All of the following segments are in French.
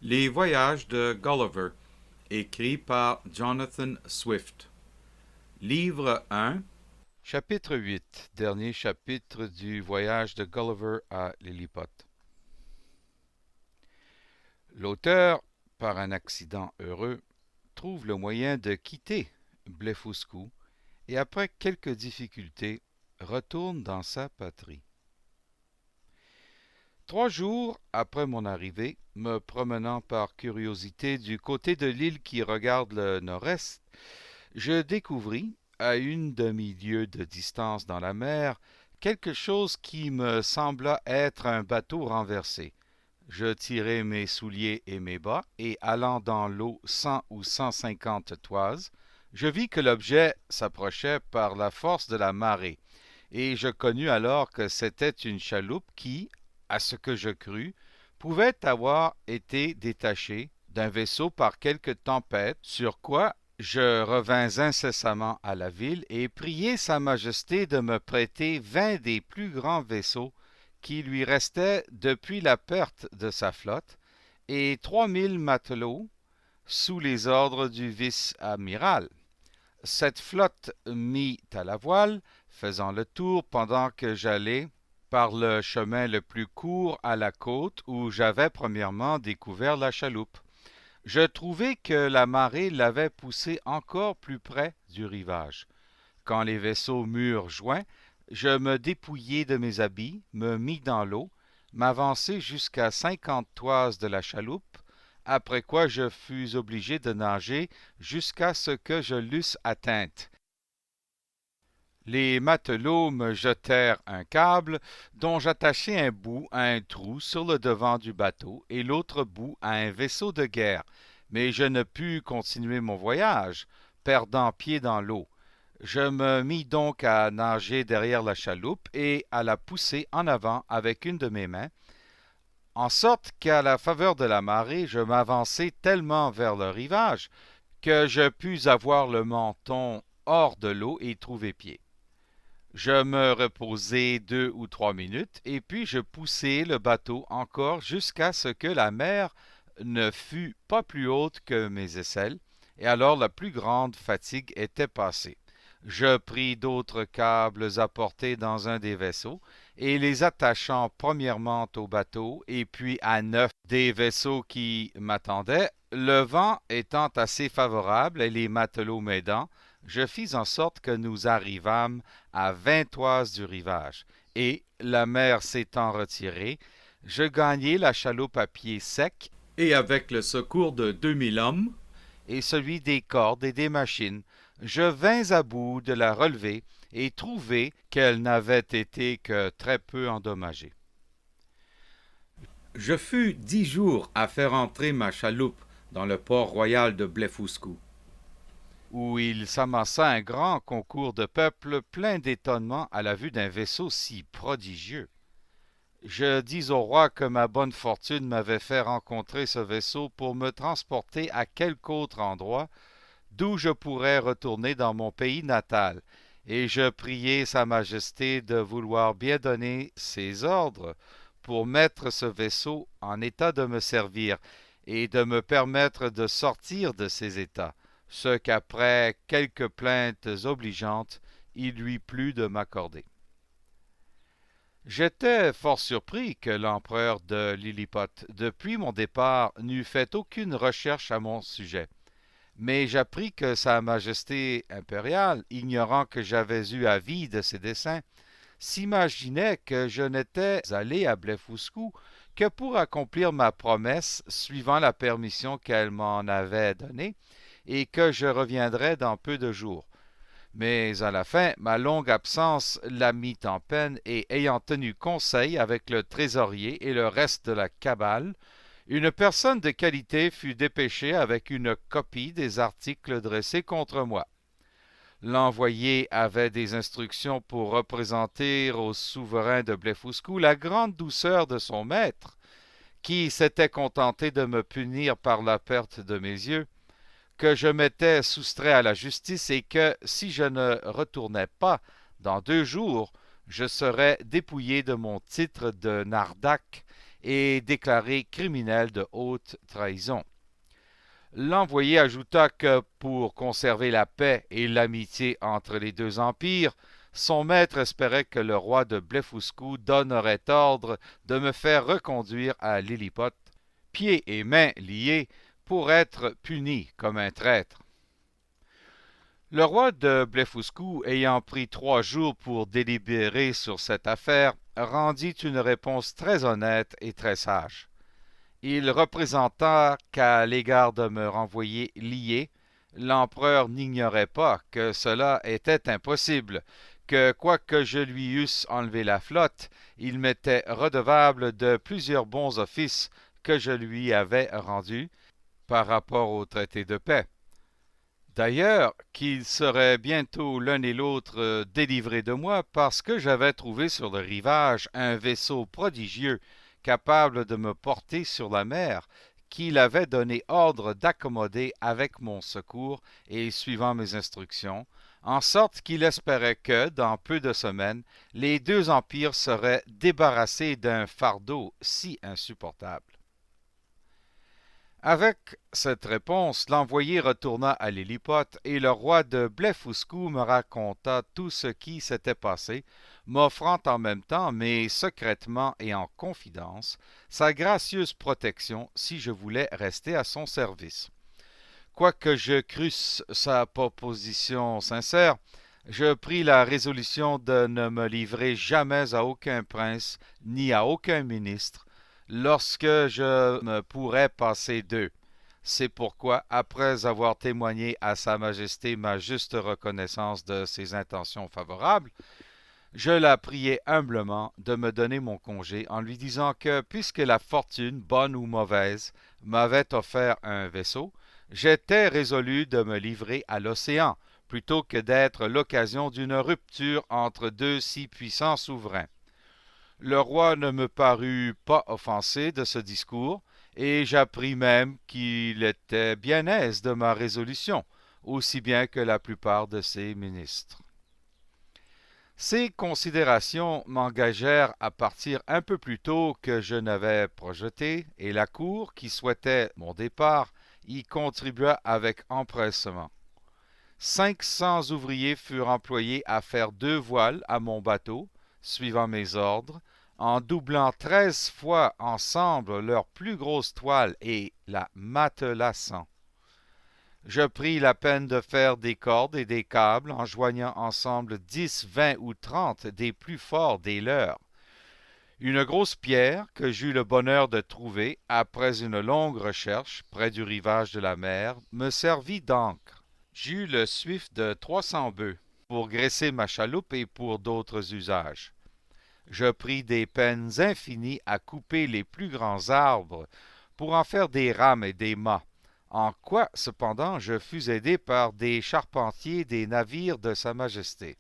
Les voyages de Gulliver, écrit par Jonathan Swift. Livre 1. Chapitre 8. Dernier chapitre du voyage de Gulliver à Lilliput. L'auteur, par un accident heureux, trouve le moyen de quitter Blefuscu et après quelques difficultés, retourne dans sa patrie. 3 jours après mon arrivée, me promenant par curiosité du côté de l'île qui regarde le nord-est, je découvris, à une demi-lieue de distance dans la mer, quelque chose qui me sembla être un bateau renversé. Je tirai mes souliers et mes bas, et allant dans l'eau 100 ou 150 toises, je vis que l'objet s'approchait par la force de la marée, et je connus alors que c'était une chaloupe qui, à ce que je crus, pouvait avoir été détachée d'un vaisseau par quelque tempête, sur quoi je revins incessamment à la ville et priai Sa Majesté de me prêter 20 des plus grands vaisseaux qui lui restaient depuis la perte de sa flotte, et 3000 matelots sous les ordres du vice-amiral. Cette flotte mit à la voile, faisant le tour pendant que j'allais par le chemin le plus court à la côte où j'avais premièrement découvert la chaloupe. Je trouvai que la marée l'avait poussée encore plus près du rivage. Quand les vaisseaux m'eurent joint, je me dépouillai de mes habits, me mis dans l'eau, m'avançai jusqu'à 50 toises de la chaloupe, après quoi je fus obligé de nager jusqu'à ce que je l'eusse atteinte. Les matelots me jetèrent un câble dont j'attachai un bout à un trou sur le devant du bateau et l'autre bout à un vaisseau de guerre, mais je ne pus continuer mon voyage, perdant pied dans l'eau. Je me mis donc à nager derrière la chaloupe et à la pousser en avant avec une de mes mains, en sorte qu'à la faveur de la marée, je m'avançai tellement vers le rivage que je pus avoir le menton hors de l'eau et trouver pied. Je me reposai 2 ou 3 minutes, et puis je poussai le bateau encore jusqu'à ce que la mer ne fût pas plus haute que mes aisselles, et alors la plus grande fatigue était passée. Je pris d'autres câbles apportés dans un des vaisseaux, et les attachant premièrement au bateau et puis à 9 des vaisseaux qui m'attendaient, le vent étant assez favorable et les matelots m'aidant, je fis en sorte que nous arrivâmes à 20 toises du rivage, et, la mer s'étant retirée, je gagnai la chaloupe à pied sec, Et avec le secours de 2000 hommes, et celui des cordes et des machines, je vins à bout de la relever et trouvai qu'elle n'avait été que très peu endommagée. je fus 10 jours à faire entrer ma chaloupe dans le port royal de Blefuscu. Où il s'amassa un grand concours de peuple plein d'étonnement à la vue d'un vaisseau si prodigieux. Je dis au roi que ma bonne fortune m'avait fait rencontrer ce vaisseau pour me transporter à quelque autre endroit d'où je pourrais retourner dans mon pays natal, et je priai Sa Majesté de vouloir bien donner ses ordres pour mettre ce vaisseau en état de me servir et de me permettre de sortir de ces états, ce qu'après quelques plaintes obligeantes, il lui plut de m'accorder. J'étais fort surpris que l'empereur de Lilliput, depuis mon départ, n'eût fait aucune recherche à mon sujet. Mais j'appris que Sa Majesté impériale, ignorant que j'avais eu avis de ses desseins, s'imaginait que je n'étais allé à Blefuscu que pour accomplir ma promesse suivant la permission qu'elle m'en avait donnée, et que je reviendrais dans peu de jours. Mais à la fin, ma longue absence la mit en peine, et ayant tenu conseil avec le trésorier et le reste de la cabale, une personne de qualité fut dépêchée avec une copie des articles dressés contre moi. L'envoyé avait des instructions pour représenter au souverain de Blefuscu la grande douceur de son maître, qui s'était contenté de me punir par la perte de mes yeux, que je m'étais soustrait à la justice et que, si je ne retournais pas dans 2 jours, je serais dépouillé de mon titre de nardac et déclaré criminel de haute trahison. L'envoyé ajouta que pour conserver la paix et l'amitié entre les deux empires, son maître espérait que le roi de Blefuscu donnerait ordre de me faire reconduire à Lilliput, pieds et mains liés, pour être puni comme un traître. Le roi de Blefuscu, ayant pris 3 jours pour délibérer sur cette affaire, rendit une réponse très honnête et très sage. Il représenta qu'à l'égard de me renvoyer lié, l'empereur n'ignorait pas que cela était impossible, que quoique je lui eusse enlevé la flotte, il m'était redevable de plusieurs bons offices que je lui avais rendus par rapport au traité de paix. D'ailleurs, qu'ils seraient bientôt l'un et l'autre délivrés de moi parce que j'avais trouvé sur le rivage un vaisseau prodigieux capable de me porter sur la mer, qu'il avait donné ordre d'accommoder avec mon secours et suivant mes instructions, en sorte qu'il espérait que, dans peu de semaines, les deux empires seraient débarrassés d'un fardeau si insupportable. Avec cette réponse, l'envoyé retourna à Lilliput et le roi de Blefuscu me raconta tout ce qui s'était passé, m'offrant en même temps, mais secrètement et en confidence, sa gracieuse protection si je voulais rester à son service. Quoique je crusse sa proposition sincère, je pris la résolution de ne me livrer jamais à aucun prince ni à aucun ministre, lorsque je me pourrais passer d'eux. C'est pourquoi, après avoir témoigné à Sa Majesté ma juste reconnaissance de ses intentions favorables, je la priai humblement de me donner mon congé en lui disant que, puisque la fortune, bonne ou mauvaise, m'avait offert un vaisseau, j'étais résolu de me livrer à l'océan, plutôt que d'être l'occasion d'une rupture entre deux si puissants souverains. Le roi ne me parut pas offensé de ce discours, et j'appris même qu'il était bien aise de ma résolution, aussi bien que la plupart de ses ministres. Ces considérations m'engagèrent à partir un peu plus tôt que je n'avais projeté, et la cour, qui souhaitait mon départ, y contribua avec empressement. 500 ouvriers furent employés à faire 2 voiles à mon bateau, suivant mes ordres, en doublant 13 fois ensemble leur plus grosse toile et la matelassant. Je pris la peine de faire des cordes et des câbles en joignant ensemble 10, 20 ou 30 des plus forts des leurs. Une grosse pierre que j'eus le bonheur de trouver après une longue recherche près du rivage de la mer me servit d'ancre. J'eus le suif de 300 bœufs pour graisser ma chaloupe et pour d'autres usages. Je pris des peines infinies à couper les plus grands arbres pour en faire des rames et des mâts, en quoi, cependant, je fus aidé par des charpentiers des navires de Sa Majesté.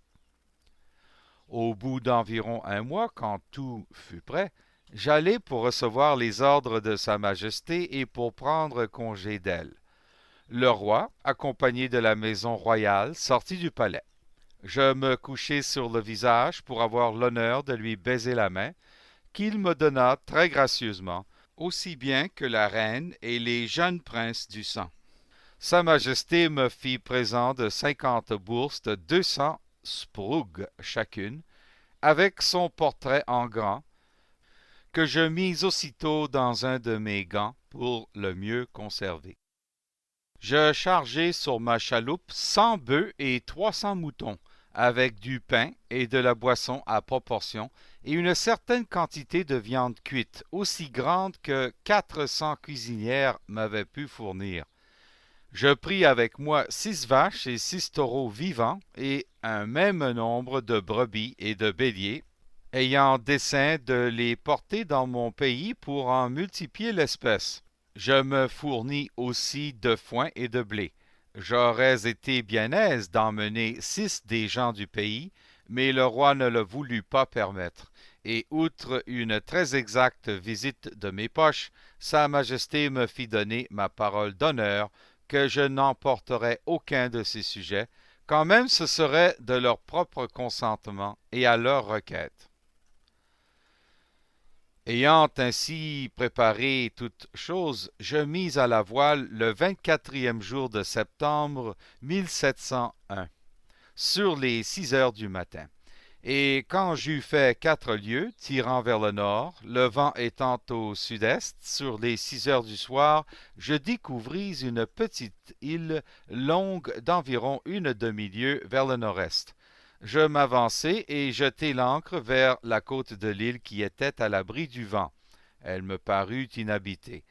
Au bout d'environ 1 mois, quand tout fut prêt, j'allai pour recevoir les ordres de Sa Majesté et pour prendre congé d'elle. Le roi, accompagné de la maison royale, sortit du palais. Je me couchai sur le visage pour avoir l'honneur de lui baiser la main, qu'il me donna très gracieusement, aussi bien que la reine et les jeunes princes du sang. Sa Majesté me fit présent de 50 bourses de 200 sprugs chacune, avec son portrait en grand, que je mis aussitôt dans un de mes gants pour le mieux conserver. Je chargeai sur ma chaloupe 100 bœufs et 300 moutons, avec du pain et de la boisson à proportion, et une certaine quantité de viande cuite, aussi grande que 400 cuisinières m'avaient pu fournir. Je pris avec moi 6 vaches et 6 taureaux vivants, et un même nombre de brebis et de béliers, ayant dessein de les porter dans mon pays pour en multiplier l'espèce. Je me fournis aussi de foin et de blé. J'aurais été bien aise d'emmener 6 des gens du pays, mais le roi ne le voulut pas permettre, et outre une très exacte visite de mes poches, Sa Majesté me fit donner ma parole d'honneur que je n'emporterais aucun de ces sujets, quand même ce serait de leur propre consentement et à leur requête. Ayant ainsi préparé toutes choses, je mis à la voile le 24e jour de septembre 1701, sur les 6 heures du matin. Et quand j'eus fait 4 lieues, tirant vers le nord, le vent étant au sud-est, sur les 6 heures du soir, je découvris une petite île longue d'environ une demi-lieue vers le nord-est. Je m'avançai et jetai l'ancre vers la côte de l'île qui était à l'abri du vent. Elle me parut inhabitée.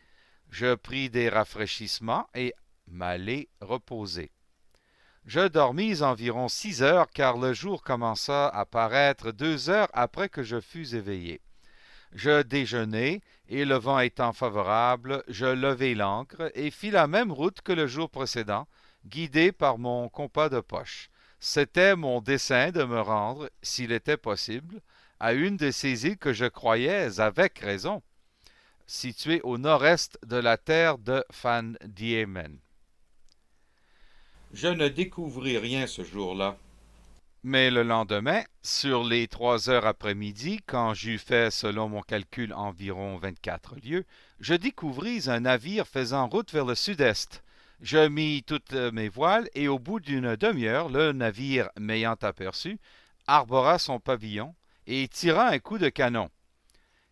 Je pris des rafraîchissements et m'allai reposer. Je dormis environ 6 heures, car le jour commença à paraître 2 heures après que je fus éveillé. Je déjeunai, et le vent étant favorable, je levai l'ancre et fis la même route que le jour précédent, guidé par mon compas de poche. C'était mon dessein de me rendre, s'il était possible, à une de ces îles que je croyais, avec raison, situées au nord-est de la terre de Van Diemen. Je ne découvris rien ce jour-là. Mais le lendemain, sur les 3 heures après-midi, quand j'eus fait selon mon calcul environ 24 lieues, je découvris un navire faisant route vers le sud-est. Je mis toutes mes voiles et au bout d'une demi-heure, le navire m'ayant aperçu, arbora son pavillon et tira un coup de canon.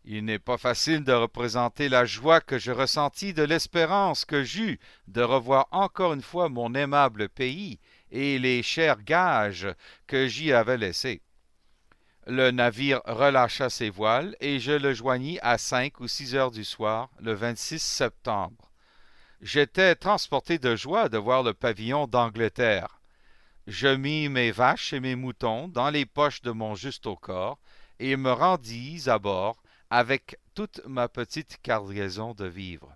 Il n'est pas facile de représenter la joie que je ressentis de l'espérance que j'eus de revoir encore une fois mon aimable pays et les chers gages que j'y avais laissés. Le navire relâcha ses voiles et je le joignis à 5 ou 6 heures du soir, le 26 septembre. J'étais transporté de joie de voir le pavillon d'Angleterre. Je mis mes vaches et mes moutons dans les poches de mon justaucorps et me rendis à bord avec toute ma petite cargaison de vivres.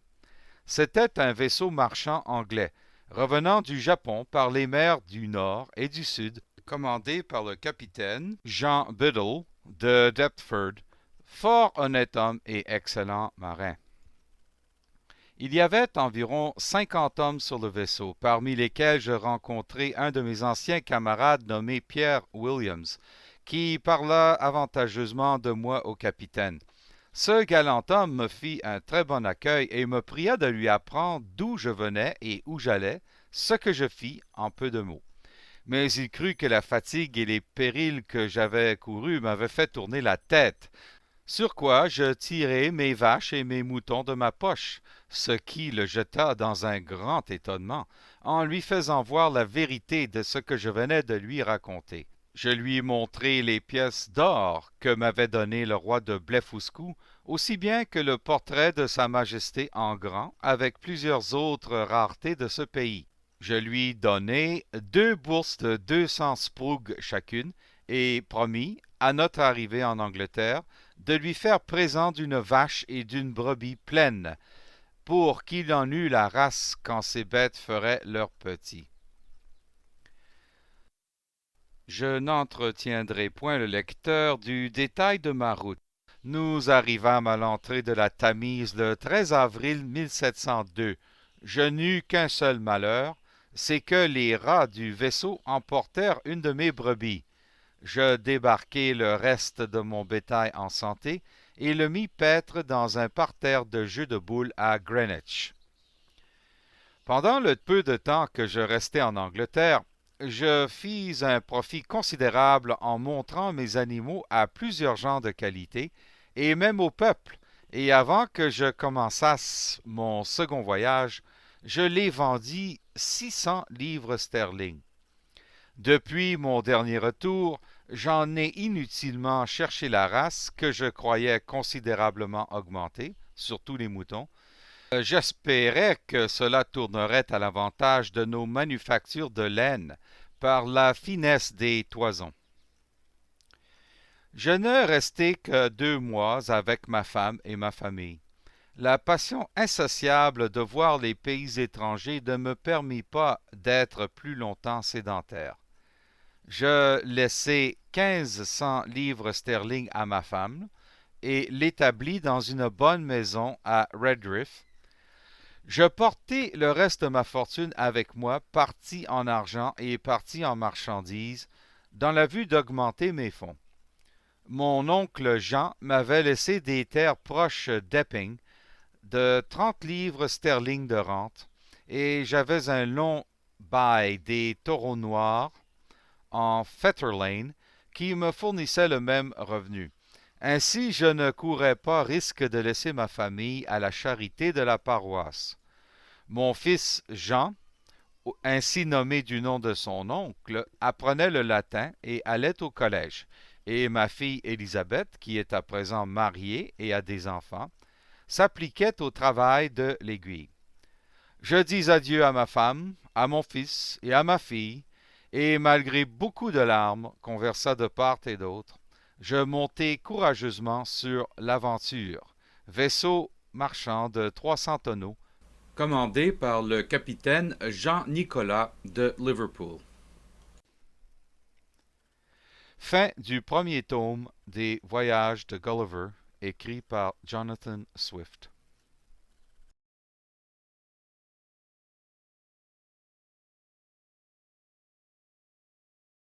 C'était un vaisseau marchand anglais, revenant du Japon par les mers du Nord et du Sud, commandé par le capitaine Jean Biddle de Deptford, fort honnête homme et excellent marin. Il y avait environ 50 hommes sur le vaisseau, parmi lesquels je rencontrai un de mes anciens camarades nommé Pierre Williams, qui parla avantageusement de moi au capitaine. Ce galant homme me fit un très bon accueil et me pria de lui apprendre d'où je venais et où j'allais, ce que je fis en peu de mots. Mais il crut que la fatigue et les périls que j'avais courus m'avaient fait tourner la tête, sur quoi je tirai mes vaches et mes moutons de ma poche, ce qui le jeta dans un grand étonnement, en lui faisant voir la vérité de ce que je venais de lui raconter. Je lui montrai les pièces d'or que m'avait donné le roi de Blefuscu, aussi bien que le portrait de sa majesté en grand, avec plusieurs autres raretés de ce pays. Je lui donnai 2 bourses de 200 sprugs chacune, et promis, à notre arrivée en Angleterre, de lui faire présent d'une vache et d'une brebis pleine, pour qu'il en eût la race quand ces bêtes feraient leurs petits. Je n'entretiendrai point le lecteur du détail de ma route. Nous arrivâmes à l'entrée de la Tamise le 13 avril 1702. Je n'eus qu'un seul malheur, c'est que les rats du vaisseau emportèrent une de mes brebis. Je débarquai le reste de mon bétail en santé et le mis paître dans un parterre de jeux de boules à Greenwich. Pendant le peu de temps que je restai en Angleterre, je fis un profit considérable en montrant mes animaux à plusieurs gens de qualité, et même au peuple, et avant que je commençasse mon second voyage, je les vendis 600 livres sterling. Depuis mon dernier retour, j'en ai inutilement cherché la race que je croyais considérablement augmentée, surtout les moutons. J'espérais que cela tournerait à l'avantage de nos manufactures de laine par la finesse des toisons. Je ne restai que 2 mois avec ma femme et ma famille. La passion insatiable de voir les pays étrangers ne me permit pas d'être plus longtemps sédentaire. Je laissai 1500 livres sterling à ma femme et l'établis dans une bonne maison à Redriff. Je portai le reste de ma fortune avec moi, partie en argent et partie en marchandises, dans la vue d'augmenter mes fonds. Mon oncle Jean m'avait laissé des terres proches d'Epping, de 30 livres sterling de rente, et j'avais un long bail des taureaux noirs en Fetter Lane qui me fournissait le même revenu. Ainsi, je ne courais pas risque de laisser ma famille à la charité de la paroisse. Mon fils Jean, ainsi nommé du nom de son oncle, apprenait le latin et allait au collège, et ma fille Élisabeth, qui est à présent mariée et a des enfants, s'appliquait au travail de l'aiguille. Je dis adieu à ma femme, à mon fils et à ma fille, et malgré beaucoup de larmes qu'on versa de part et d'autre, je montai courageusement sur l'Aventure, vaisseau marchand de 300 tonneaux, commandé par le capitaine Jean-Nicolas de Liverpool. Fin du premier tome des Voyages de Gulliver, écrit par Jonathan Swift.